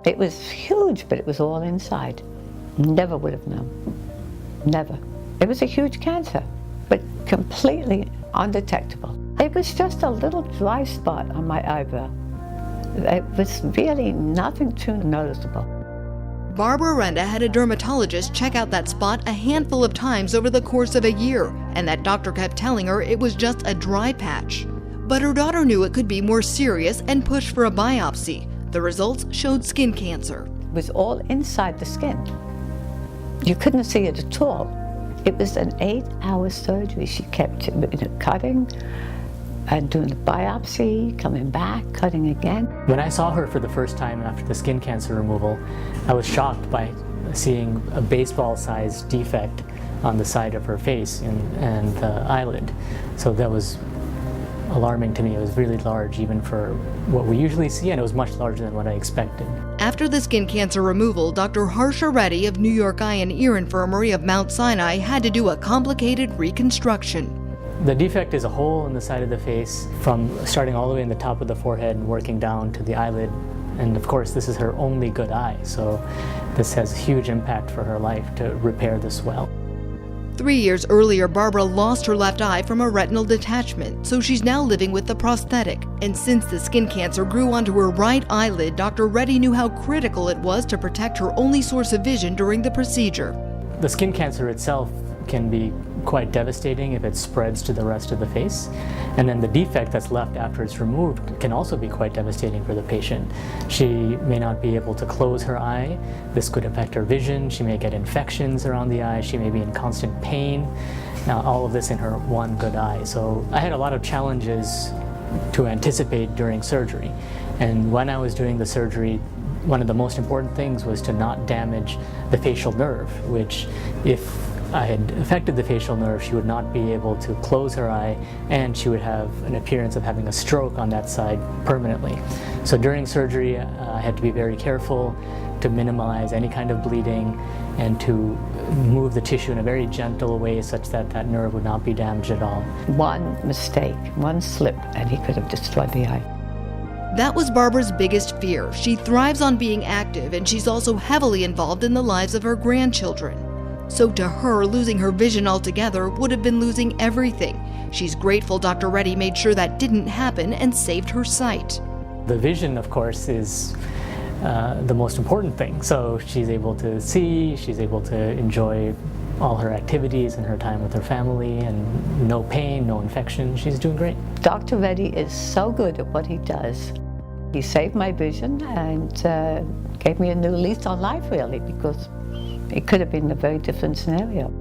It was huge, but it was all inside. Never would have known. Never. It was a huge cancer, but completely undetectable. It was just a little dry spot on my eyebrow. It was really nothing too noticeable. Barbara Renda had a dermatologist check out that spot a handful of times over the course of a year, and that doctor kept telling her it was just a dry patch. But her daughter knew it could be more serious and pushed for a biopsy. The results showed skin cancer. It was all inside the skin. You couldn't see it at all. It was an 8-hour surgery. She kept cutting and doing the biopsy, coming back, cutting again. When I saw her for the first time after the skin cancer removal, I was shocked by seeing a baseball-sized defect on the side of her face and the eyelid. So that was alarming to me. It was really large even for what we usually see, and it was much larger than what I expected. After the skin cancer removal, Dr. Harsha Reddy of New York Eye and Ear Infirmary of Mount Sinai had to do a complicated reconstruction. The defect is a hole in the side of the face, from starting all the way in the top of the forehead and working down to the eyelid. And of course, this is her only good eye, so this has huge impact for her life to repair this well. 3 years earlier, Barbara lost her left eye from a retinal detachment, so she's now living with the prosthetic. And since the skin cancer grew onto her right eyelid, Dr. Reddy knew how critical it was to protect her only source of vision during the procedure. The skin cancer itself can be quite devastating if it spreads to the rest of the face. And then the defect that's left after it's removed can also be quite devastating for the patient. She may not be able to close her eye. This could affect her vision. She may get infections around the eye. She may be in constant pain. Now, all of this in her one good eye. So I had a lot of challenges to anticipate during surgery. And when I was doing the surgery, one of the most important things was to not damage the facial nerve, which if I had affected the facial nerve, she would not be able to close her eye, and she would have an appearance of having a stroke on that side permanently. So during surgery, I had to be very careful to minimize any kind of bleeding and to move the tissue in a very gentle way such that that nerve would not be damaged at all. One mistake, one slip, and he could have destroyed the eye. That was Barbara's biggest fear. She thrives on being active, and she's also heavily involved in the lives of her grandchildren. So to her, losing her vision altogether would have been losing everything. She's grateful Dr. Reddy made sure that didn't happen and saved her sight. The vision, of course, is the most important thing. So she's able to see, she's able to enjoy all her activities and her time with her family, and no pain, no infection. She's doing great. Dr. Reddy is so good at what he does. He saved my vision and gave me a new lease on life, really, because it could have been a very different scenario.